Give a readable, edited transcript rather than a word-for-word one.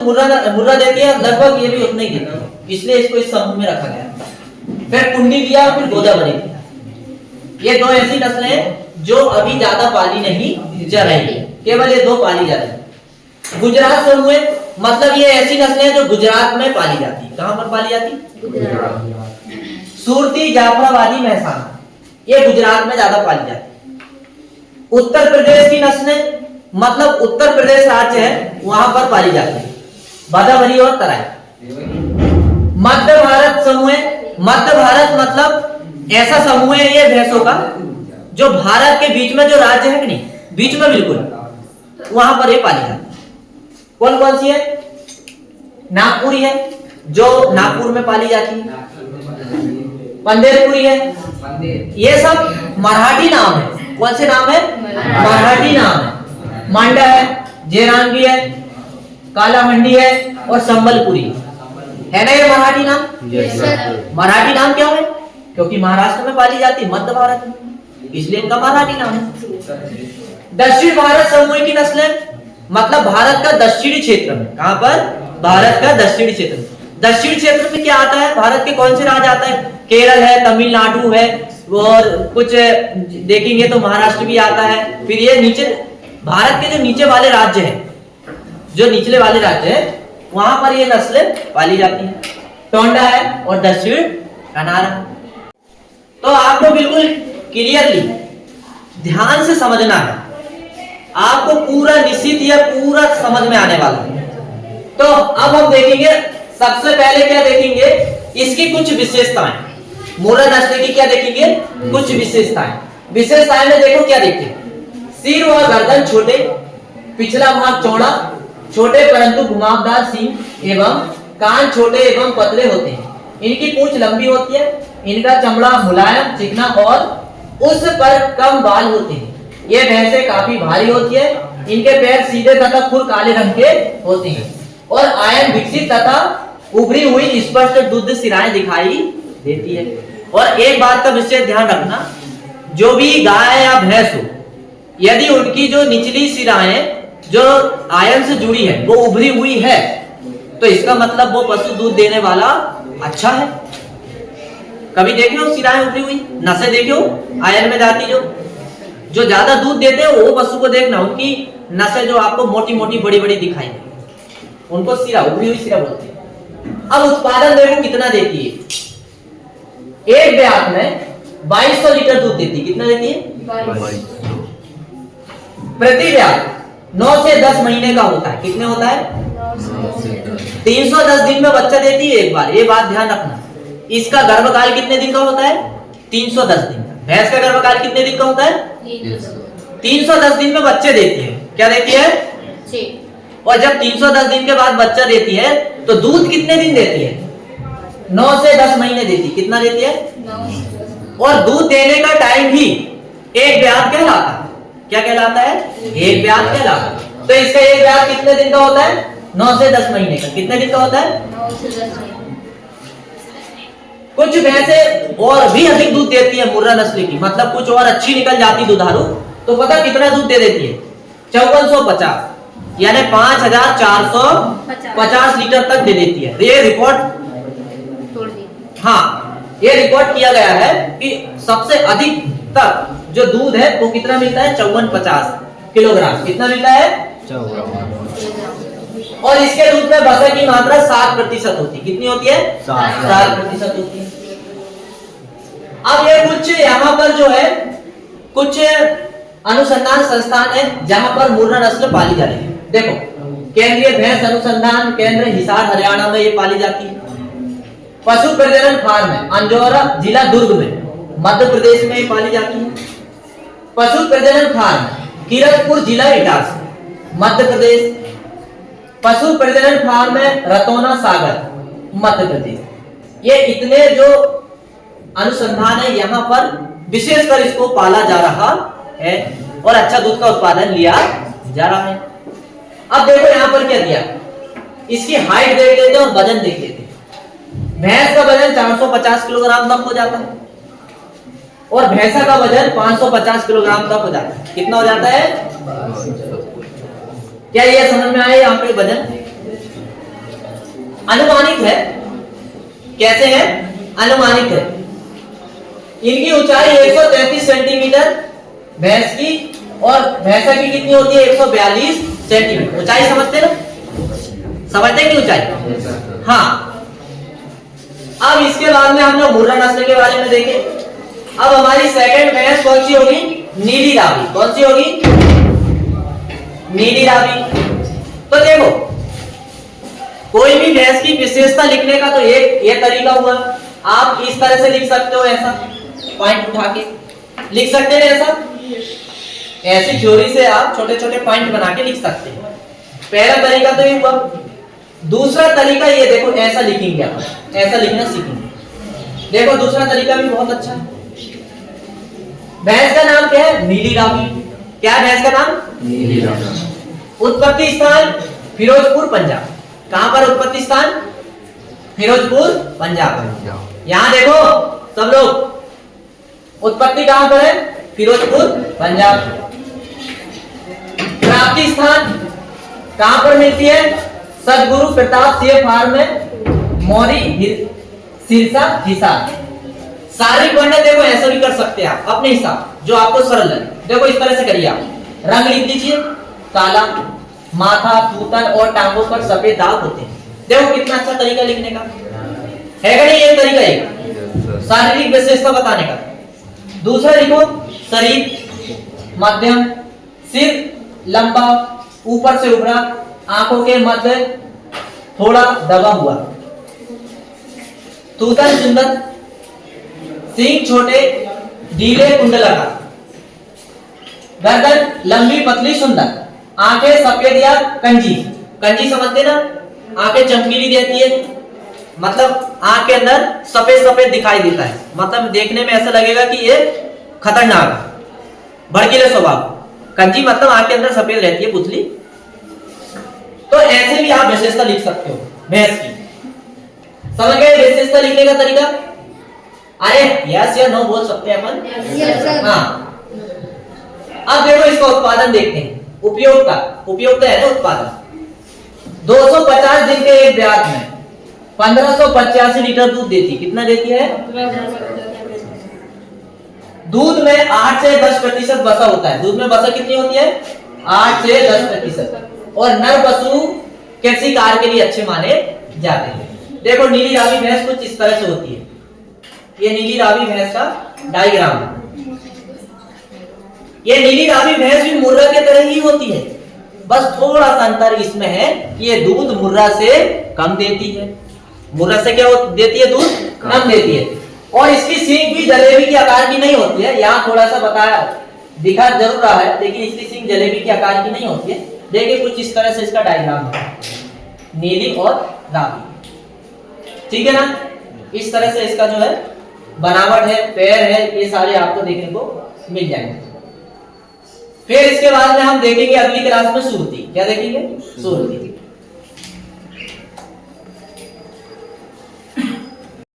मुर्रा देती है लगभग ये भी उतना ही देती है, इसलिए इसको इस समूह में रखा गया। फिर कुंडी दिया, फिर गोदावरी दिया। ये दो ऐसी नस्लें हैं जो अभी ज्यादा पाली नहीं जा रही, केवल ये दो पाली जा रही। गुजरात समूह मतलब ये ऐसी नस्लें हैं जो गुजरात में पाली जाती है। कहां पर पाली जाती? गुजरात। सूरती, जाफराबादी, मेहसाना ये गुजरात में ज्यादा पाली जाती है। उत्तर प्रदेश की नस्लें मतलब उत्तर प्रदेश राज्य है वहां पर पाली जाती है, बादावरी और तराई। मध्य भारत समूह, मध्य भारत मतलब ऐसा समूह है ये भैंसों का जो भारत के बीच में जो राज्य है कि नहीं, बीच में बिल्कुल, वहां पर ये पाली जाती है। कौन कौन सी है? नागपुरी है जो नागपुर में पाली जाती है, पंढरपुरी है, ये सब मराठी नाम है। कौन से नाम है? मराठी नाम है। मांडा है, जेरांगी है, कालाहंडी है और संबलपुरी है ना, ये मराठी नाम। मराठी नाम क्यों है? क्योंकि महाराष्ट्र में पाली जाती है, मध्य भारत में, इसलिए इनका मराठी नाम है। दक्षिण भारत समूह की नस्लें मतलब भारत का दक्षिणी क्षेत्र में। कहां पर? भारत का दक्षिणी क्षेत्र में। दक्षिण क्षेत्र में क्या आता है? भारत के कौन से राज्य आता है? केरल है, तमिलनाडु है और कुछ देखेंगे तो महाराष्ट्र भी आता है। फिर ये नीचे भारत के जो नीचे वाले राज्य हैं, जो निचले वाले राज्य हैं, वहां पर ये नस्लें पाली जाती हैं। टोंडा है और दक्षिण कनारा। तो आपको बिल्कुल क्लियरली ध्यान से समझना है, आपको पूरा निश्चित या पूरा समझ में आने वाला है। तो अब हम देखेंगे, सबसे पहले क्या देखेंगे? इसकी कुछ विशेषताएं। मुर्रा नस्ल की क्या देखेंगे? कुछ विशेषताएं। विशेषताएं में देखो क्या देखते? सिर व गर्दन छोटे, पिछला भाग चौड़ा, छोटे परंतु घुमावदार सींग एवं कान छोटे एवं पतले होते हैं। इनकी पूंछ लंबी होती है, इनका चमड़ा मुलायम चिकना और उस पर कम बाल होते हैं। ये भैंसें काफी भारी होती है। इनके पैर सीधे तथा खुर काले रंग के होते हैं और आयन विकसित तथा उभरी हुई स्पष्ट दूध सिराएं दिखाई देती है। और एक बात का विशेष ध्यान रखना, जो भी गाय या भैंस हो, यदि उनकी जो निचली सिराएं जो आयन से जुड़ी है वो उभरी हुई है, तो इसका मतलब वो पशु दूध देने वाला अच्छा है। कभी देखे हो सिराएं उभरी हुई? नसें देखे हो आयन में जाती जो ज्यादा दूध देते हैं वो पशु को देखना, उनकी नसें जो आपको मोटी मोटी बड़ी बड़ी दिखाई देती, उनको सिरा, उभरी हुई सिरा बोलते हैं। अब उत्पादन देखो कितना देती है। एक ब्यात में 2200 लीटर दूध देती है। कितना देती है? 2200 प्रति ब्यात। 9 से 10 महीने का होता है। कितने होता है? 310 दिन में बच्चा देती है एक बार, ये बात ध्यान रखना। इसका गर्भकाल कितने दिन का होता है? 310 दिन का। भैंस का गर्भकाल कितने दिन का होता है? 310 दिन में बच्चे देती है। क्या देती है? 6। और जब 310 दिन के बाद बच्चा देती है तो दूध कितने दिन देती है? 9 से 10 महीने देती है। कितना देती है? 9। और दूध देने का टाइम ही एक ब्यात कहलाता है। क्या कहलाता है? एक ब्यात कहलाता है। तो इसका एक ब्यात कितने दिन का होता है? 9 से 10 महीने का। कितने दिन का होता है? 9 से 10 महीने। कुछ भैंसें और भी अधिक दूध देती है मुर्रा नस्ल की, मतलब कुछ और अच्छी निकल जाती दुधारू, तो पता कितना दूध दे देती है? 5450 यानी 5450 लीटर तक दे देती है। ये रिकॉर्ड तोड़ दिया। हाँ, ये रिकॉर्ड किया गया है कि सबसे अधिक तक जो दूध है वो कितना मिलता है? 5450 किलोग्राम। कितना मिलता है? 54। और इसके दूध में वसा की मात्रा 7% होती है। कितनी होती है? 7% होती है। अब ये कुछ यहाँ पर जो है कुछ अनुसंधान संस्थान है जहां पर मुर्रा नस्ल पाली जा रही है। देखो, केंद्रीय भैंस अनुसंधान केंद्र हिसार हरियाणा में ये पाली जाती है। पशु प्रजनन फार्म है अंजोरा जिला दुर्ग में मध्य प्रदेश में पाली जाती है। पशु प्रजनन फार्म किरतपुर जिला इटारसी मध्य प्रदेश। पशु प्रजनन फार्म है रतौना सागर मध्य प्रदेश। ये इतने जो अनुसंधान है यहाँ पर विशेषकर इसको पाला जा रहा है और अच्छा दूध का उत्पादन लिया जा रहा है। अब देखो यहाँ पर क्या दिया, इसकी हाइट देख लेते हैं और वजन देख लेते हैं। भैंस का वजन 450 किलोग्राम तक हो जाता है और भैंसा का वजन 550 किलोग्राम तक हो जाता है। कितना हो जाता है? क्या ये समझ में आया यहाँ पे वजन? अनुमानित है। कैसे है? अनुमानित है। इनकी ऊंचाई 133 सेंटीमीटर भैंस की, और भैंसा की कितनी होती है? 142 सेंटीमीटर। ऊंचाई समझते ना? समझते कि ऊंचाई? हाँ। अब इसके बाद में हम लोग मुर्रा नस्ल के बारे में देखें। अब हमारी सेकंड भैंस कौन सी होगी? नीली रावी। कौन सी होगी? नीली रावी। तो देखो, कोई भी भैंस की विशेषता लिखने का तो एक ये तरीका हुआ। आप इस तरह से लिख सकते हो, ऐसा पॉइंट उठा के लिख सकते हैं। ऐसा ऐसी थ्योरी से आप छोटे छोटे पॉइंट बना के लिख सकते हैं। पहला तरीका तो ये हुआ। दूसरा तरीका ये देखो, ऐसा लिखेंगे आप, ऐसा लिखना सीखेंगे। देखो दूसरा तरीका भी बहुत अच्छा है। भैंस का नाम क्या है? नीली रावी। क्या है भैंस का नाम? नीली रावी। उत्पत्ति स्थान फिरोजपुर पंजाब। कहां पर उत्पत्ति स्थान? फिरोजपुर पंजाब। यहां देखो सब लोग, उत्पत्ति कहां पर है? फिरोजपुर पंजाब। प्राप्ति स्थान कहां पर मिलती है? सदगुरु प्रताप सिंह फार्म में, मोरी सिरसा हिसार। शारीरिक वर्णन देखो ऐसा भी कर सकते हैं आप अपने हिसाब, जो आपको सरल लगे। देखो इस तरह से करिए आप, रंग लिख दीजिए काला, माथा, तूतन और टांगों पर सफेद दाग होते हैं। देखो कितना अच्छा तरीका लिखने का है क्या? नहीं, ये तरीका है शारीरिक विशेषता बताने का। दूसरा लिखो, शरीर मध्यम, सिर लंबा, ऊपर से उभरा, आंखों के मध्य थोड़ा दबा हुआ, तूतन सुंदर, सींग छोटे, ढीले कुंडलाकार, गर्दन लंबी पतली सुंदर, आंखें सफेद या कंजी। कंजी समझते ना? आंखें चमकीली रहती है, मतलब आंख के अंदर सफेद सफेद दिखाई देता है, मतलब देखने में ऐसा लगेगा कि ये खतरनाक भड़कीले स्वभाव। कंजी मतलब आंख के अंदर सफेद रहती है, पुतली। तो ऐसे भी आप विशेषता लिख सकते हो भैंस की। समझ गए विशेषता लिखने का तरीका? अरे यस या नो बोल सकते हैं अपन। हाँ, अब देखो इसका उत्पादन देखते हैं। उपयोगिता, उपयोगिता है ना उत्पादन। 250 दिन के एक ब्यात में 1585 लीटर दूध देती। कितना देती है? दूध में 8 से 10% वसा होता है। दूध में वसा कितनी होती है? 8 से 10%। और नर पशु कृषि कार्य के लिए अच्छे माने जाते हैं। देखो नीली रावी भैंस कुछ इस तरह से होती है। ये नीली रावी भैंस का डायग्राम है। ये नीली रावी भैंस भी मुर्रा के तरह ही होती है, बस थोड़ा सा अंतर इसमें है कि ये दूध मुर्रा से कम देती है। मुर्रा से क्या देती है? दूध कम देती है। और इसकी सींग भी जलेबी के आकार की नहीं होती है। यहाँ थोड़ा सा बताया, दिखा जरूर रहा है, लेकिन इसकी सींग जलेबी के आकार की नहीं होती है। देखिए कुछ इस तरह से इसका डायग्राम है, नीली और रावी। ठीक है ना? इस तरह से इसका जो है बनावट है, पैर है, ये सारे आपको देखने को मिल जाएंगे। फिर इसके बाद में हम देखेंगे अगली क्लास में सुरती। क्या देखेंगे? सुरती।